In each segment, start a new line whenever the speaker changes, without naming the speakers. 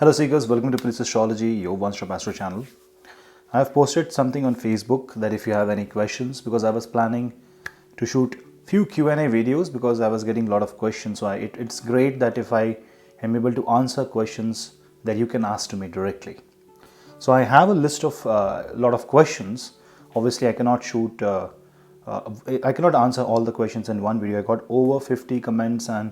Hello seekers, welcome to Punneits Astrology, your one-stop astro channel. I have posted something on Facebook that if you have any questions, because I was planning to shoot few Q&A videos because I was getting a lot of questions. So it's great that if I am able to answer questions that you can ask to me directly. So I have a list of lot of questions. Obviously, I cannot I cannot answer all the questions in one video. I got over 50 comments and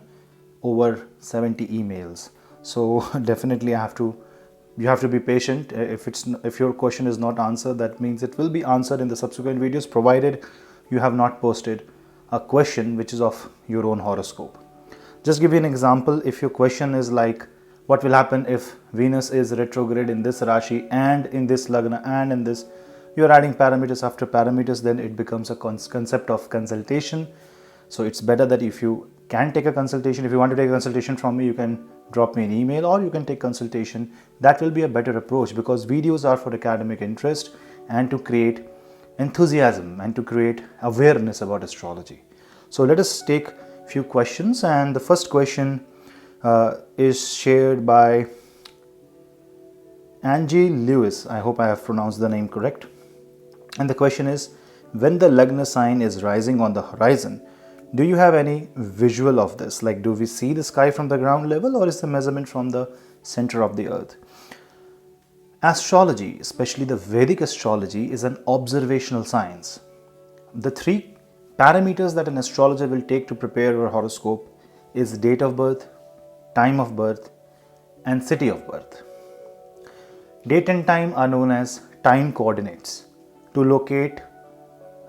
over 70 emails. So definitely you have to be patient. If your question is not answered, that means it will be answered in the subsequent videos, provided you have not posted a question which is of your own horoscope. Just give you an example. If your question is like, what will happen if Venus is retrograde in this Rashi and in this Lagna and in this, you're adding parameters after parameters, then it becomes a concept of consultation. So it's better that if you can take a consultation, if you want to take a consultation from me, you can drop me an email or you can take consultation. That will be a better approach, because videos are for academic interest and to create enthusiasm and to create awareness about astrology. So let us take a few questions, and the first question is shared by Angie Lewis. I hope I have pronounced the name correct. And the question is, when the Lagna sign is rising on the horizon, do you have any visual of this? Like, do we see the sky from the ground level, or is the measurement from the center of the earth? Astrology, especially the Vedic astrology, is an observational science. The three parameters that an astrologer will take to prepare your horoscope is date of birth, time of birth, and city of birth. Date and time are known as time coordinates to locate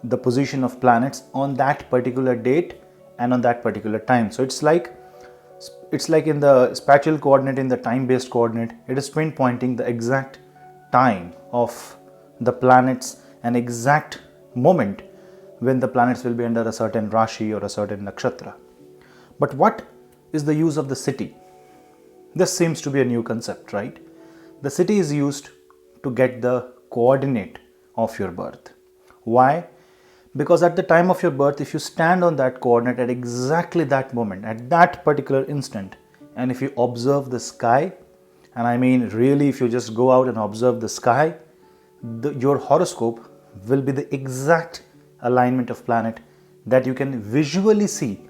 the position of planets on that particular date and on that particular time. So it's like in the spatial coordinate, in the time-based coordinate, it is pinpointing the exact time of the planets and exact moment when the planets will be under a certain Rashi or a certain nakshatra. But what is the use of the city? This seems to be a new concept, right? The city is used to get the coordinate of your birth. Why? Because at the time of your birth, if you stand on that coordinate at exactly that moment, at that particular instant, and if you observe the sky, and I mean really if you just go out and observe the sky, your horoscope will be the exact alignment of planet that you can visually see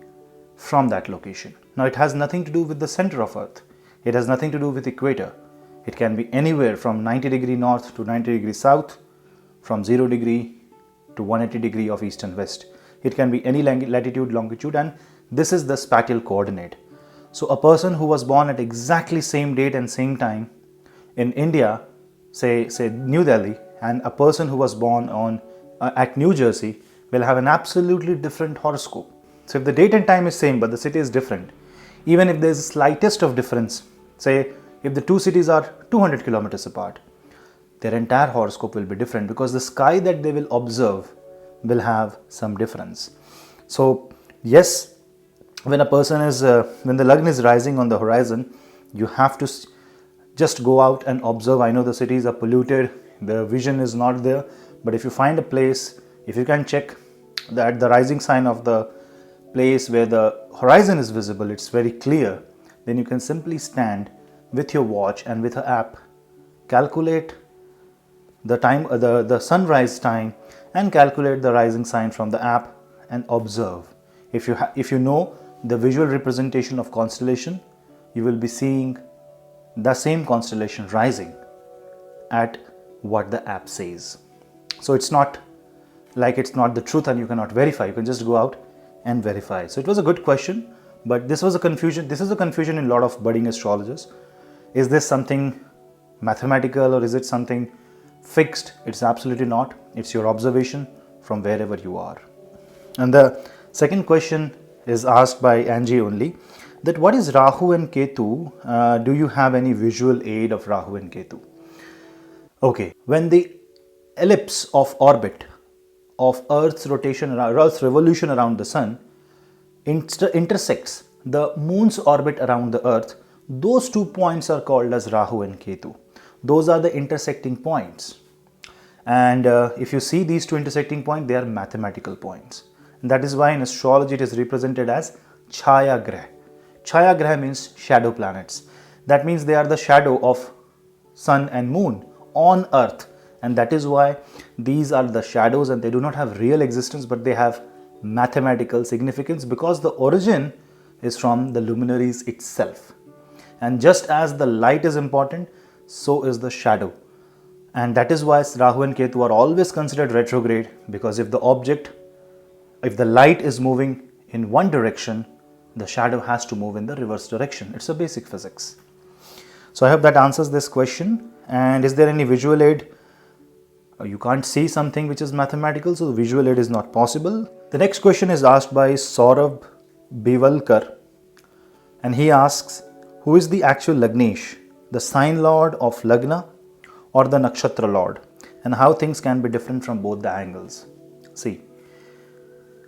from that location. Now it has nothing to do with the center of earth. It has nothing to do with equator. It can be anywhere from 90 degree north to 90 degree south, from 0 degree to 180 degree of east and west. It can be any latitude, longitude, and this is the spatial coordinate. So a person who was born at exactly same date and same time in India, say New Delhi, and a person who was born at New Jersey will have an absolutely different horoscope. So if the date and time is same but the city is different, even if there is the slightest of difference, say if the two cities are 200 kilometers apart, their entire horoscope will be different, because the sky that they will observe will have some difference. So yes, when the Lagna is rising on the horizon, you have to just go out and observe. I know the cities are polluted, the vision is not there, but if you find a place, if you can check that the rising sign of the place where the horizon is visible, it's very clear, then you can simply stand with your watch and with an app, calculate the time, the sunrise time, and calculate the rising sign from the app and observe. If you know the visual representation of constellation, you will be seeing the same constellation rising at what the app says. So it's not the truth and you cannot verify. You can just go out and verify. So it was a good question, but this was a confusion. This is a confusion in a lot of budding astrologers. Is this something mathematical or is it something fixed? It's absolutely not. It's your observation from wherever you are. And the second question is asked by Angie only, that what is Rahu and Ketu? Do you have any visual aid of Rahu and Ketu? Okay, when the ellipse of orbit of Earth's revolution around the Sun intersects the Moon's orbit around the Earth, those 2 points are called as Rahu and Ketu. Those are the intersecting points. And if you see these two intersecting points, they are mathematical points. And that is why in astrology it is represented as Chaya Grah. Chaya Grah means shadow planets. That means they are the shadow of sun and moon on earth, and that is why these are the shadows and they do not have real existence, but they have mathematical significance because the origin is from the luminaries itself. And just as the light is important, so is the shadow. And that is why Rahu and Ketu are always considered retrograde, because if the light is moving in one direction, the shadow has to move in the reverse direction. It's a basic physics. So I hope that answers this question. And is there any visual aid? You can't see something which is mathematical, so the visual aid is not possible. The next question is asked by Saurabh Bivalkar, and he asks, who is the actual Lagnish, the sign lord of Lagna or the nakshatra lord, and how things can be different from both the angles? See,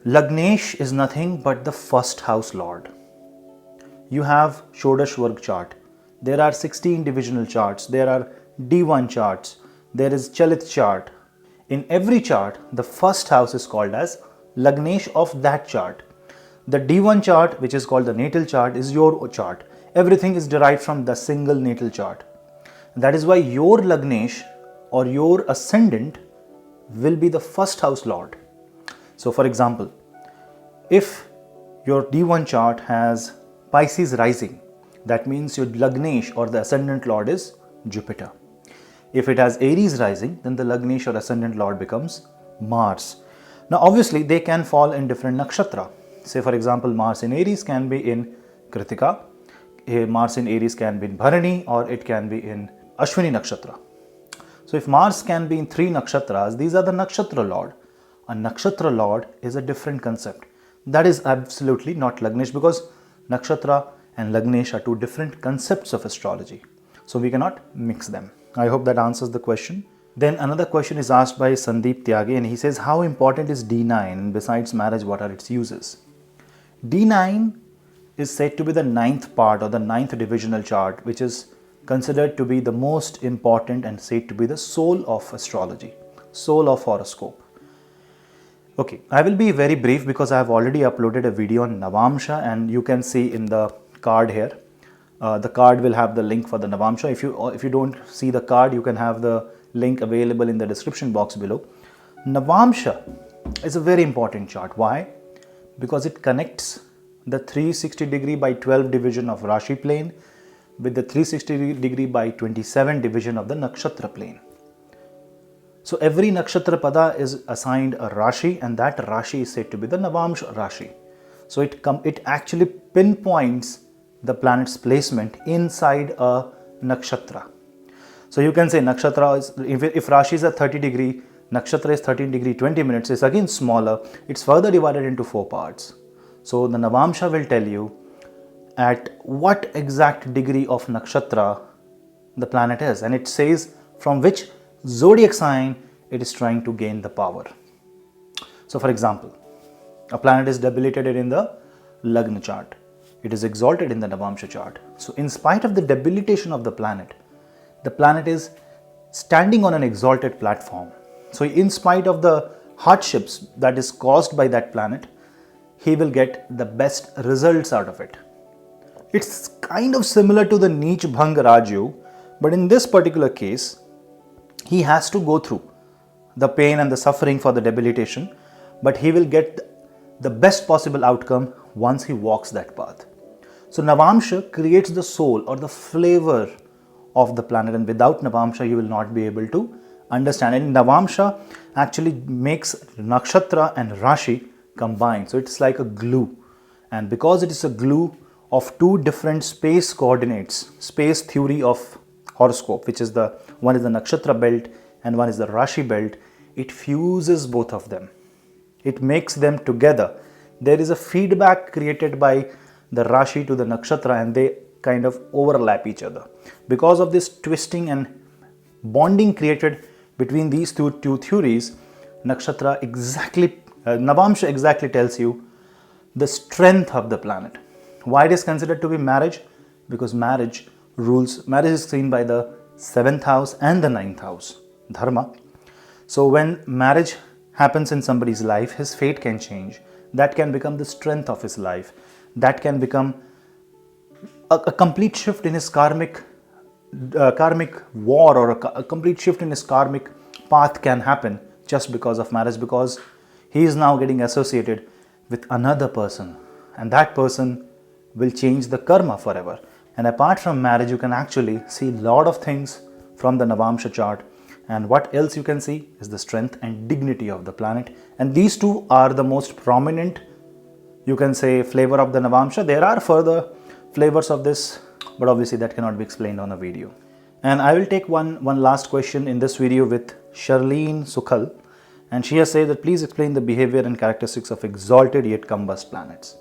Lagnish is nothing but the first house lord. You have Shodash Varg chart. There are 16 divisional charts. There are D1 charts. There is Chalit chart. In every chart, the first house is called as Lagnish of that chart. The D1 chart, which is called the natal chart, is your chart. Everything is derived from the single natal chart. That is why your Lagnish or your ascendant will be the first house lord. So for example, if your D1 chart has Pisces rising, that means your Lagnish or the ascendant lord is Jupiter. If it has Aries rising, then the Lagnish or ascendant lord becomes Mars. Now obviously they can fall in different nakshatra. Say for example, Mars in Aries can be in Kritika, Mars in Aries can be in Bharani, or it can be in Ashwini nakshatra. So if Mars can be in 3 nakshatras, these are the nakshatra lord. A nakshatra lord is a different concept. That is absolutely not Lagnish, because nakshatra and Lagnish are 2 different concepts of astrology. So we cannot mix them. I hope that answers the question. Then another question is asked by Sandeep Tyagi, and he says, how important is D9, and besides marriage, what are its uses? D9 is said to be the 9th part or the 9th divisional chart, which is considered to be the most important and said to be the soul of astrology, soul of horoscope. Okay, I will be very brief because I have already uploaded a video on Navamsha, and you can see in the card here. The card will have the link for the Navamsha. If you don't see the card, you can have the link available in the description box below. Navamsha is a very important chart. Why? Because it connects the 360 degree by 12 division of Rashi plane with the 360 degree by 27 division of the Nakshatra plane. So every Nakshatra pada is assigned a Rashi, and that Rashi is said to be the Navamsha Rashi. So it actually pinpoints the planet's placement inside a Nakshatra. So you can say Nakshatra is, if Rashi is at 30 degree, Nakshatra is 13 degree 20 minutes, it's again smaller. It's further divided into 4 parts. So the Navamsha will tell you at what exact degree of Nakshatra the planet is, and it says from which zodiac sign it is trying to gain the power. So for example, a planet is debilitated in the Lagna chart. It is exalted in the Navamsha chart. So in spite of the debilitation of the planet is standing on an exalted platform. So in spite of the hardships that is caused by that planet, he will get the best results out of it. It's kind of similar to the Neech Bhang Rajyog, but in this particular case, he has to go through the pain and the suffering for the debilitation, but he will get the best possible outcome once he walks that path. So Navamsha creates the soul or the flavor of the planet, and without Navamsha you will not be able to understand. And Navamsha actually makes Nakshatra and Rashi combine. So it's like a glue, and because it is a glue of 2 different space coordinates, space theory of horoscope, which is one is the Nakshatra belt and one is the Rashi belt, it fuses both of them. It makes them together. There is a feedback created by the Rashi to the Nakshatra, and they kind of overlap each other. Because of this twisting and bonding created between these two theories, Navamsha exactly tells you the strength of the planet. Why it is considered to be marriage? Because marriage is seen by the 7th house and the 9th house, dharma. So when marriage happens in somebody's life, his fate can change. That can become the strength of his life. That can become a complete shift in his karmic war, or a complete shift in his karmic path can happen just because of marriage, because he is now getting associated with another person, and that person will change the karma forever. And apart from marriage, you can actually see a lot of things from the Navamsha chart. And what else you can see is the strength and dignity of the planet. And these two are the most prominent, you can say, flavor of the Navamsha. There are further flavors of this, but obviously that cannot be explained on a video. And I will take one last question in this video with Charlene Sukhal. And she has said that please explain the behavior and characteristics of exalted yet combust planets.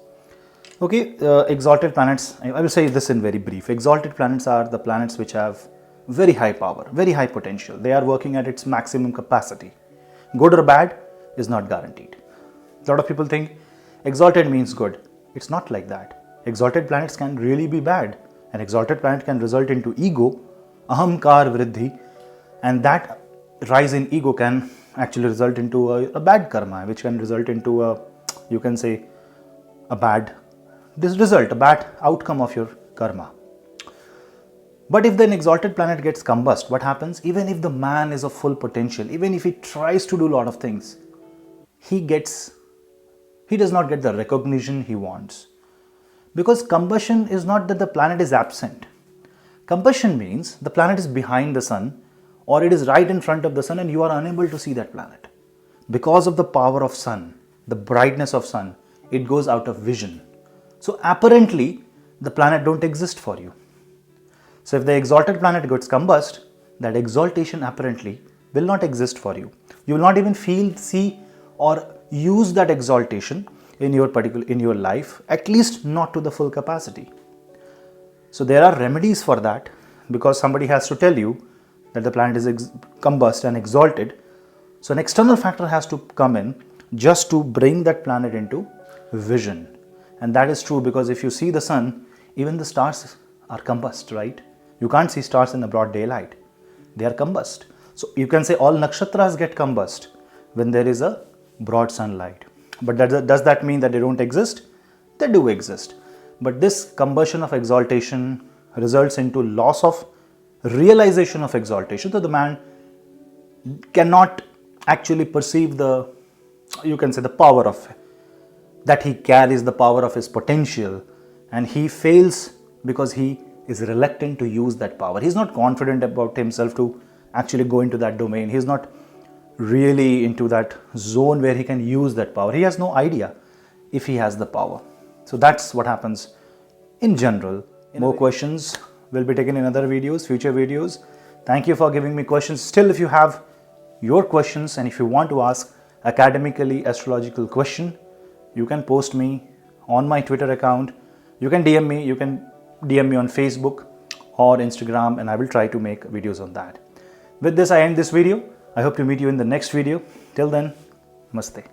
Okay, exalted planets, I will say this in very brief. Exalted planets are the planets which have very high power, very high potential. They are working at its maximum capacity. Good or bad is not guaranteed. A lot of people think exalted means good. It's not like that. Exalted planets can really be bad. An exalted planet can result into ego, ahamkar vriddhi, and that rise in ego can actually result into a bad karma, which can result into a, you can say, a bad outcome of your karma. But if the exalted planet gets combust, what happens? Even if the man is of full potential, even if he tries to do a lot of things, he does not get the recognition he wants. Because combustion is not that the planet is absent. Combustion means the planet is behind the sun, or it is right in front of the sun and you are unable to see that planet. Because of the power of sun, the brightness of sun, it goes out of vision. So apparently, the planet don't exist for you. So if the exalted planet gets combust, that exaltation apparently will not exist for you. You will not even feel, see, or use that exaltation in your life, at least not to the full capacity. So there are remedies for that, because somebody has to tell you that the planet is combust and exalted. So an external factor has to come in just to bring that planet into vision. And that is true, because if you see the sun, even the stars are combust, right? You can't see stars in the broad daylight. They are combust. So you can say all nakshatras get combust when there is a broad sunlight. But does that mean that they don't exist? They do exist. But this combustion of exaltation results into loss of realization of exaltation. So the man cannot actually perceive the, you can say, the power of that he carries, the power of his potential, and he fails because he is reluctant to use that power. He's not confident about himself to actually go into that domain. He's not really into that zone where he can use that power. He has no idea if he has the power. So that's what happens in general. More questions will be taken in other videos, future videos. Thank you for giving me questions. Still, if you have your questions and if you want to ask academically astrological question, you can post me on my Twitter account. You can DM me. You can DM me on Facebook or Instagram, and I will try to make videos on that. With this, I end this video. I hope to meet you in the next video. Till then, namaste.